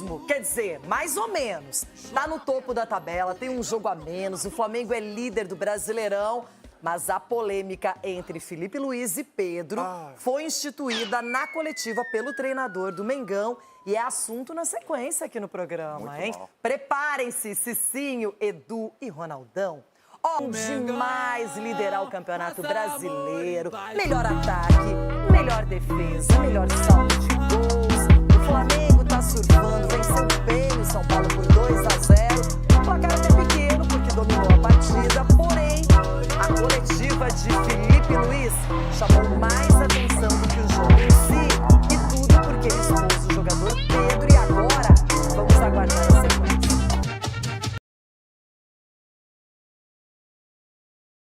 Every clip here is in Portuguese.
mesmo, quer dizer, mais ou menos. Tá no topo da tabela, tem um jogo a menos, o Flamengo é líder do Brasileirão, mas a polêmica entre Felipe Luiz e Pedro foi instituída na coletiva pelo treinador do Mengão e é assunto na sequência aqui no programa, hein? Preparem-se, Cicinho, Edu e Ronaldão. Demais liderar o Campeonato Brasileiro, melhor ataque, melhor defesa, melhor saldo de gols. O Flamengo tá surfando, venceu bem o São Paulo por 2-0. O placar até pequeno porque dominou a partida, porém a coletiva de Felipe Luiz chamou mais atenção do que o jogo em si, e tudo porque ele expôs o jogador Pedro, e agora vamos aguardar a sequência.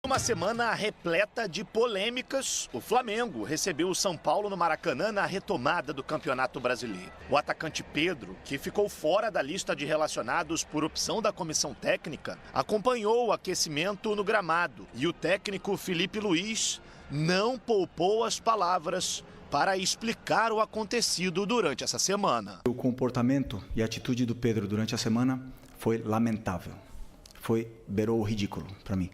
Uma semana repleta de polêmicas, o Flamengo recebeu o São Paulo no Maracanã na retomada do Campeonato Brasileiro. O atacante Pedro, que ficou fora da lista de relacionados por opção da comissão técnica, acompanhou o aquecimento no gramado e o técnico Felipe Luiz não poupou as palavras para explicar o acontecido durante essa semana. O comportamento e a atitude do Pedro durante a semana foi lamentável, beirou o ridículo para mim.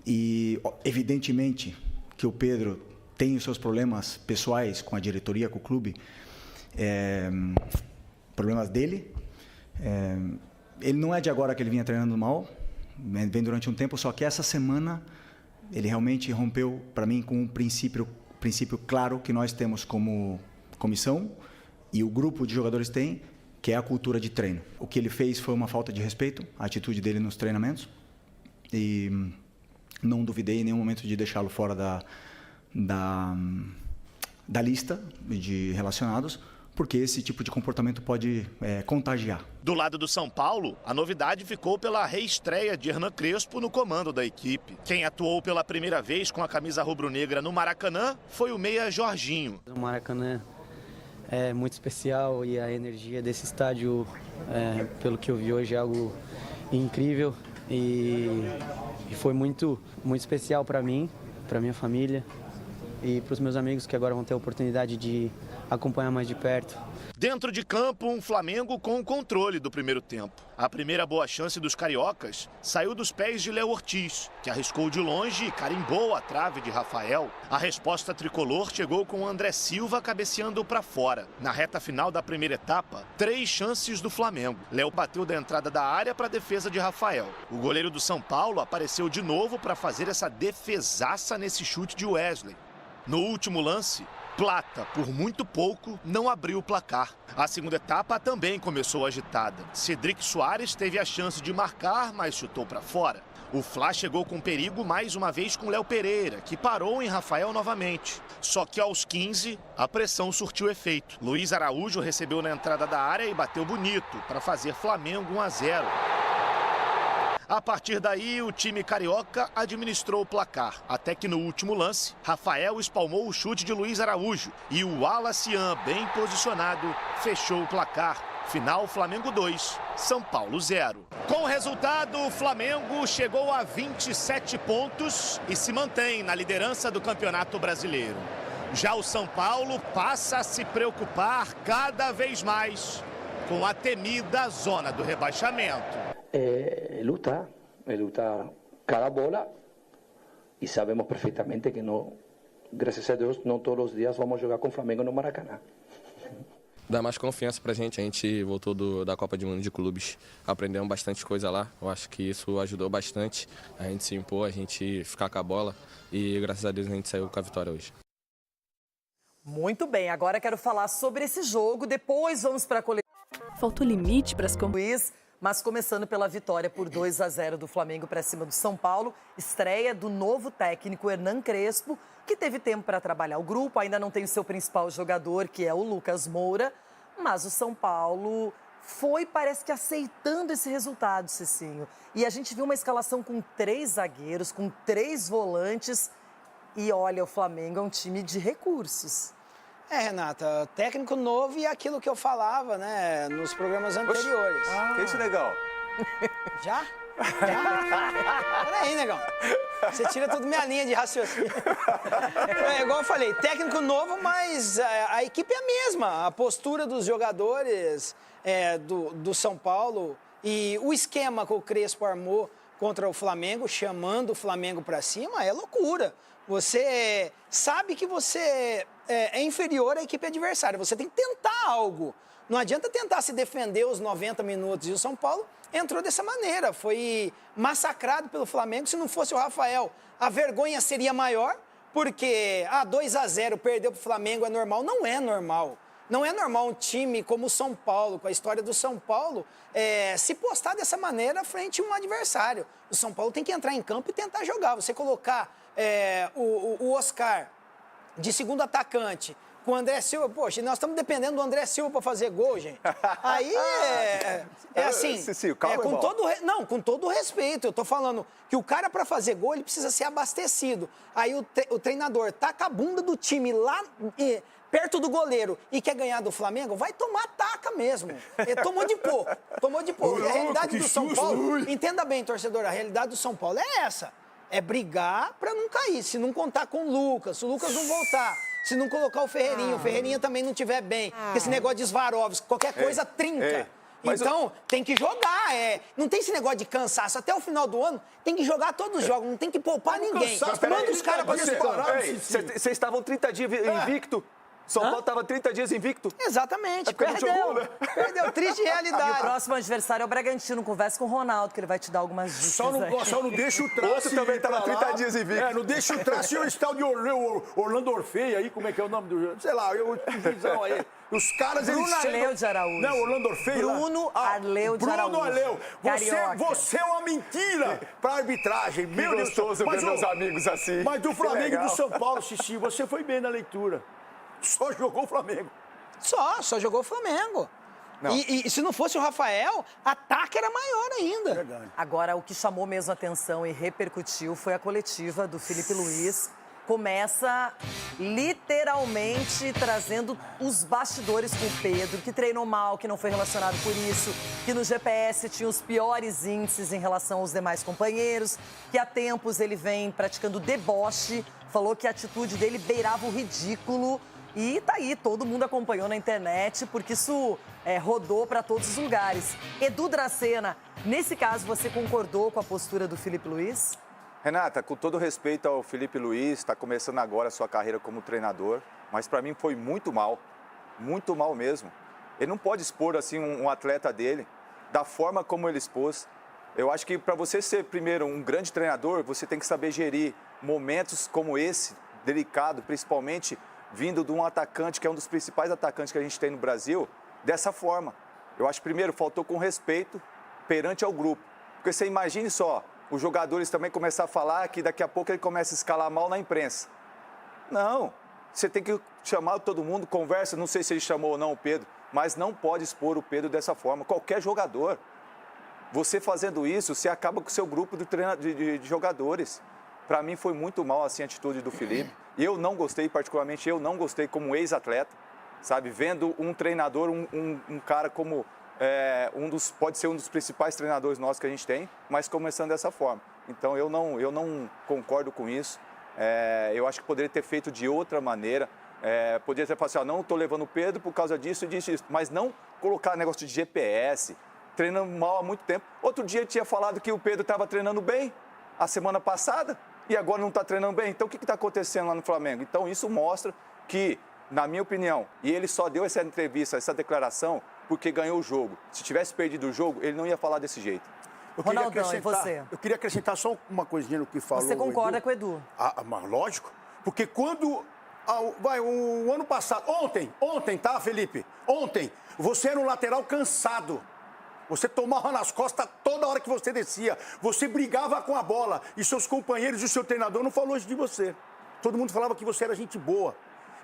E, evidentemente, que o Pedro tem os seus problemas pessoais com a diretoria, com o clube, problemas dele. Ele não é de agora que ele vinha treinando mal, vem durante um tempo, só que essa semana ele realmente rompeu, para mim, com um princípio claro que nós temos como comissão e o grupo de jogadores tem, que é a cultura de treino. O que ele fez foi uma falta de respeito, a atitude dele nos treinamentos, e não duvidei em nenhum momento de deixá-lo fora da lista de relacionados, porque esse tipo de comportamento pode contagiar. Do lado do São Paulo, a novidade ficou pela reestreia de Hernan Crespo no comando da equipe. Quem atuou pela primeira vez com a camisa rubro-negra no Maracanã foi o meia Jorginho. O Maracanã é muito especial e a energia desse estádio, pelo que eu vi hoje, é algo incrível. E foi muito especial para mim, para minha família e para os meus amigos que agora vão ter a oportunidade de acompanhar mais de perto. Dentro de campo, um Flamengo com o controle do primeiro tempo. A primeira boa chance dos cariocas saiu dos pés de Léo Ortiz, que arriscou de longe e carimbou a trave de Rafael. A resposta tricolor chegou com o André Silva cabeceando para fora. Na reta final da primeira etapa, 3 chances do Flamengo. Léo bateu da entrada da área para a defesa de Rafael. O goleiro do São Paulo apareceu de novo para fazer essa defesaça nesse chute de Wesley. No último lance, Plata, por muito pouco, não abriu o placar. A segunda etapa também começou agitada. Cedric Soares teve a chance de marcar, mas chutou para fora. O Fla chegou com perigo mais uma vez com Léo Pereira, que parou em Rafael novamente. Só que aos 15, a pressão surtiu efeito. Luiz Araújo recebeu na entrada da área e bateu bonito para fazer Flamengo 1-0. A partir daí, o time carioca administrou o placar, até que no último lance, Rafael espalmou o chute de Luiz Araújo e o Alacian, bem posicionado, fechou o placar. Final, Flamengo 2, São Paulo 0. Com o resultado, o Flamengo chegou a 27 pontos e se mantém na liderança do Campeonato Brasileiro. Já o São Paulo passa a se preocupar cada vez mais com a temida zona do rebaixamento. Lutar cada bola y sabemos perfectamente que no, gracias a Dios, no todos los días vamos a jogar com Flamengo no Maracanã. Dá mais confiança pra gente, a gente voltou da Copa do Mundo de Clubes, aprendemos bastante coisa lá, eu acho que isso ajudou bastante, a gente se impor, a gente ficar com a bola e graças a Deus a gente saiu com a vitória hoje. Muito bem, agora quero falar sobre esse jogo, depois vamos para a coletiva. Faltou limite para as Luiz, mas começando pela vitória por 2-0 do Flamengo para cima do São Paulo, estreia do novo técnico Hernan Crespo, que teve tempo para trabalhar o grupo, ainda não tem o seu principal jogador, que é o Lucas Moura, mas o São Paulo parece que aceitando esse resultado, Cicinho. E a gente viu uma escalação com 3 zagueiros, com 3 volantes, e olha, o Flamengo é um time de recursos. Renata, técnico novo e aquilo que eu falava, né, nos programas anteriores. Que isso legal. Já? Peraí, negão. Você tira tudo minha linha de raciocínio. É igual eu falei, técnico novo, mas a equipe é a mesma. A postura dos jogadores do São Paulo e o esquema que o Crespo armou contra o Flamengo, chamando o Flamengo para cima, é loucura. Você sabe que você é inferior à equipe adversária. Você tem que tentar algo. Não adianta tentar se defender os 90 minutos. E o São Paulo entrou dessa maneira. Foi massacrado pelo Flamengo. Se não fosse o Rafael, a vergonha seria maior. Porque 2-0, perdeu para o Flamengo, é normal. Não é normal. Não é normal um time como o São Paulo, com a história do São Paulo, se postar dessa maneira frente a um adversário. O São Paulo tem que entrar em campo e tentar jogar. Você colocar o Oscar de segundo atacante com o André Silva, poxa, nós estamos dependendo do André Silva para fazer gol, gente. Aí assim, Cici, calma, com todo o respeito, eu tô falando que o cara para fazer gol, ele precisa ser abastecido. Aí o treinador taca a bunda do time lá perto do goleiro e quer ganhar do Flamengo, vai tomar taca mesmo. Tomou de pouco. E a realidade do São Paulo, entenda bem, torcedor, a realidade do São Paulo é essa. É brigar para não cair. Se não contar com o Lucas, se o Lucas não voltar, se não colocar o Ferreirinha também não estiver bem, esse negócio de Svarovski, qualquer coisa trinca. Então, tem que jogar. Não tem esse negócio de cansaço. Até o final do ano, tem que jogar todos os jogos, não tem que poupar ninguém. Manda os caras para Vocês estavam 30 dias invicto. São Paulo estava 30 dias invicto. Exatamente, perdeu. Perdeu, triste realidade. E o próximo adversário é o Bragantino. Conversa com o Ronaldo, que ele vai te dar algumas dicas. Só não deixa o traço. Outro também estava 30 dias invicto. Não deixa o traço. E o tal de Orlando Orfei aí, como é que é o nome do... Sei lá, o visão aí. Os caras, Bruno eles Arleu de Araújo. Não, Orlando Orfei. Bruno Arleu de Araújo. Bruno Arleu. Carioca. Você é uma mentira pra arbitragem. Meu Deus. Gostoso ver meus amigos assim. Mas do Flamengo e do São Paulo, Cici, você foi bem na leitura. Só jogou o Flamengo. Só jogou o Flamengo. E se não fosse o Rafael, a ataque era maior ainda. Verdade. Agora, o que chamou mesmo a atenção e repercutiu foi a coletiva do Felipe Luiz. Começa literalmente trazendo os bastidores com o Pedro, que treinou mal, que não foi relacionado por isso, que no GPS tinha os piores índices em relação aos demais companheiros, que há tempos ele vem praticando deboche, falou que a atitude dele beirava o ridículo. E tá aí, todo mundo acompanhou na internet, porque isso rodou para todos os lugares. Edu Dracena, nesse caso, você concordou com a postura do Felipe Luiz? Renata, com todo respeito ao Felipe Luiz, está começando agora a sua carreira como treinador, mas para mim foi muito mal mesmo. Ele não pode expor assim um atleta dele, da forma como ele expôs. Eu acho que para você ser, primeiro, um grande treinador, você tem que saber gerir momentos como esse, delicado, principalmente vindo de um atacante, que é um dos principais atacantes que a gente tem no Brasil, dessa forma. Eu acho que, primeiro, faltou com respeito perante ao grupo. Porque você imagine só, os jogadores também começar a falar que daqui a pouco ele começa a escalar mal na imprensa. Não, você tem que chamar todo mundo, conversa, não sei se ele chamou ou não o Pedro, mas não pode expor o Pedro dessa forma, qualquer jogador. Você fazendo isso, você acaba com o seu grupo de jogadores. Para mim foi muito mal assim, a atitude do Felipe. Eu não gostei, particularmente eu não gostei como ex-atleta, sabe? Vendo um treinador, um cara como pode ser um dos principais treinadores nossos que a gente tem, mas começando dessa forma. Então eu não concordo com isso. Eu acho que poderia ter feito de outra maneira. Poderia ter falado assim, não estou levando o Pedro por causa disso e disso, mas não colocar negócio de GPS, treinando mal há muito tempo. Outro dia tinha falado que o Pedro estava treinando bem, a semana passada, e agora não está treinando bem. Então, o que está acontecendo lá no Flamengo? Então, isso mostra que, na minha opinião, e ele só deu essa entrevista, essa declaração, porque ganhou o jogo. Se tivesse perdido o jogo, ele não ia falar desse jeito. Ronaldão, e você? Eu queria acrescentar só uma coisinha no que falou. Você concorda Edu. com o Edu? Mas lógico, porque quando... o ano passado, ontem, tá, Felipe? Ontem, você era um lateral cansado. Você tomava nas costas toda hora que você descia. Você brigava com a bola. E seus companheiros e o seu treinador não falou isso de você. Todo mundo falava que você era gente boa.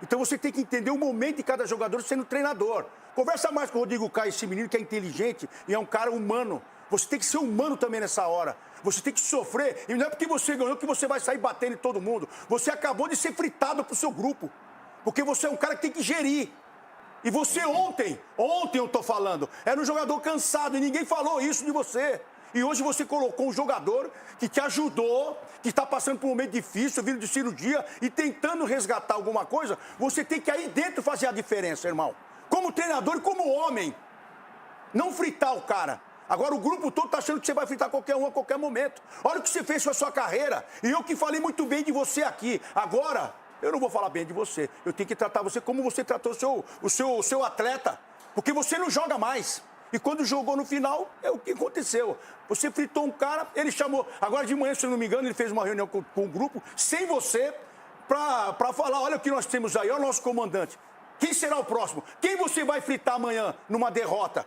Então você tem que entender o momento de cada jogador sendo treinador. Conversa mais com o Rodrigo Caio, esse menino que é inteligente e é um cara humano. Você tem que ser humano também nessa hora. Você tem que sofrer. E não é porque você ganhou que você vai sair batendo em todo mundo. Você acabou de ser fritado pro seu grupo. Porque você é um cara que tem que gerir. E você ontem eu tô falando, era um jogador cansado e ninguém falou isso de você. E hoje você colocou um jogador que te ajudou, que está passando por um momento difícil, vindo de cirurgia e tentando resgatar alguma coisa. Você tem que aí dentro fazer a diferença, irmão. Como treinador e como homem. Não fritar o cara. Agora o grupo todo está achando que você vai fritar qualquer um a qualquer momento. Olha o que você fez com a sua carreira. E eu que falei muito bem de você aqui. Agora, eu não vou falar bem de você. Eu tenho que tratar você como você tratou o seu atleta. Porque você não joga mais. E quando jogou no final, é o que aconteceu. Você fritou um cara, ele chamou... Agora de manhã, se eu não me engano, ele fez uma reunião com o grupo, sem você, para falar, olha o que nós temos aí, olha o nosso comandante. Quem será o próximo? Quem você vai fritar amanhã numa derrota?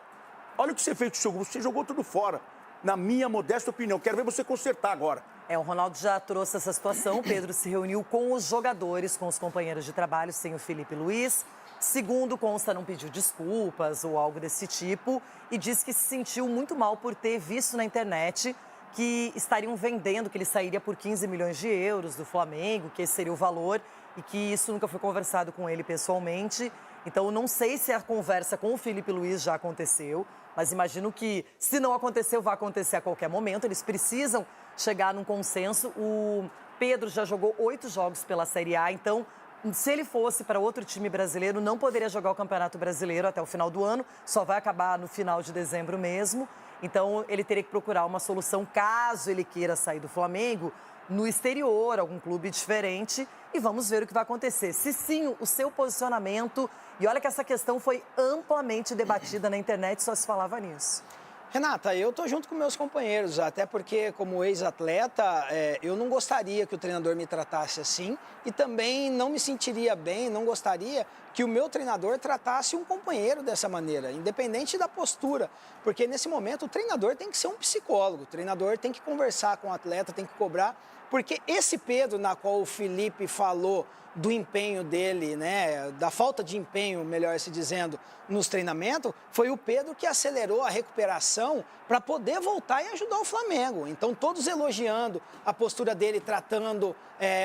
Olha o que você fez com o seu grupo, você jogou tudo fora. Na minha modesta opinião, quero ver você consertar agora. O Ronaldo já trouxe essa situação, o Pedro se reuniu com os jogadores, com os companheiros de trabalho, sem o Filipe Luís. Segundo consta, não pediu desculpas ou algo desse tipo e disse que se sentiu muito mal por ter visto na internet que estariam vendendo, que ele sairia por 15 milhões de euros do Flamengo, que esse seria o valor e que isso nunca foi conversado com ele pessoalmente. Então, eu não sei se a conversa com o Filipe Luís já aconteceu, mas imagino que, se não aconteceu, vai acontecer a qualquer momento. Eles precisam chegar num consenso. O Pedro já jogou 8 jogos pela Série A, então... Se ele fosse para outro time brasileiro, não poderia jogar o Campeonato Brasileiro até o final do ano, só vai acabar no final de dezembro mesmo. Então, ele teria que procurar uma solução, caso ele queira sair do Flamengo, no exterior, algum clube diferente. E vamos ver o que vai acontecer. Se sim, o seu posicionamento... E olha que essa questão foi amplamente debatida na internet, só se falava nisso. Renata, eu tô junto com meus companheiros, até porque como ex-atleta, eu não gostaria que o treinador me tratasse assim e também não me sentiria bem, não gostaria que o meu treinador tratasse um companheiro dessa maneira, independente da postura, porque nesse momento o treinador tem que ser um psicólogo, o treinador tem que conversar com o atleta, tem que cobrar, porque esse Pedro, na qual o Felipe falou do empenho dele, né, da falta de empenho, melhor se dizendo, nos treinamentos, foi o Pedro que acelerou a recuperação para poder voltar e ajudar o Flamengo. Então, todos elogiando a postura dele, tratando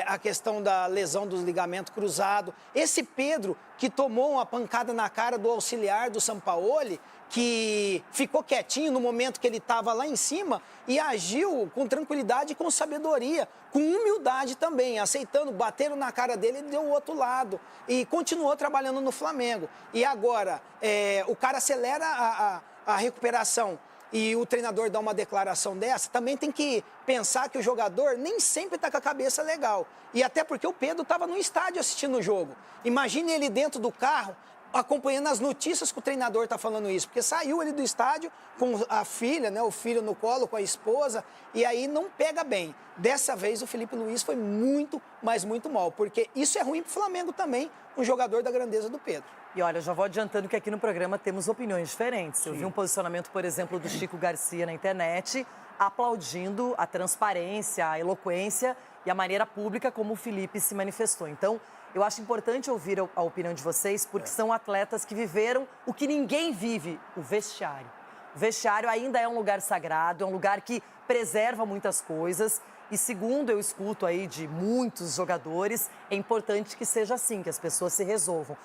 a questão da lesão dos ligamentos cruzados. Esse Pedro que tomou uma pancada na cara do auxiliar do Sampaoli, que ficou quietinho no momento que ele estava lá em cima e agiu com tranquilidade, com sabedoria, com humildade também, aceitando, bateram na cara dele e deu o outro lado. E continuou trabalhando no Flamengo. E agora, o cara acelera a recuperação e o treinador dá uma declaração dessa, também tem que pensar que o jogador nem sempre está com a cabeça legal. E até porque o Pedro estava no estádio assistindo o jogo. Imagine ele dentro do carro, acompanhando as notícias que o treinador está falando isso, porque saiu ele do estádio com a filha, né, o filho no colo, com a esposa, e aí não pega bem. Dessa vez o Filipe Luís foi muito, mas muito mal, porque isso é ruim para o Flamengo também, um jogador da grandeza do Pedro. E olha, já vou adiantando que aqui no programa temos opiniões diferentes. Eu vi um posicionamento, por exemplo, do Chico Garcia na internet, aplaudindo a transparência, a eloquência e a maneira pública como o Filipe se manifestou. Então, eu acho importante ouvir a opinião de vocês, porque são atletas que viveram o que ninguém vive, o vestiário. O vestiário ainda é um lugar sagrado, é um lugar que preserva muitas coisas. E segundo eu escuto aí de muitos jogadores, é importante que seja assim, que as pessoas se resolvam.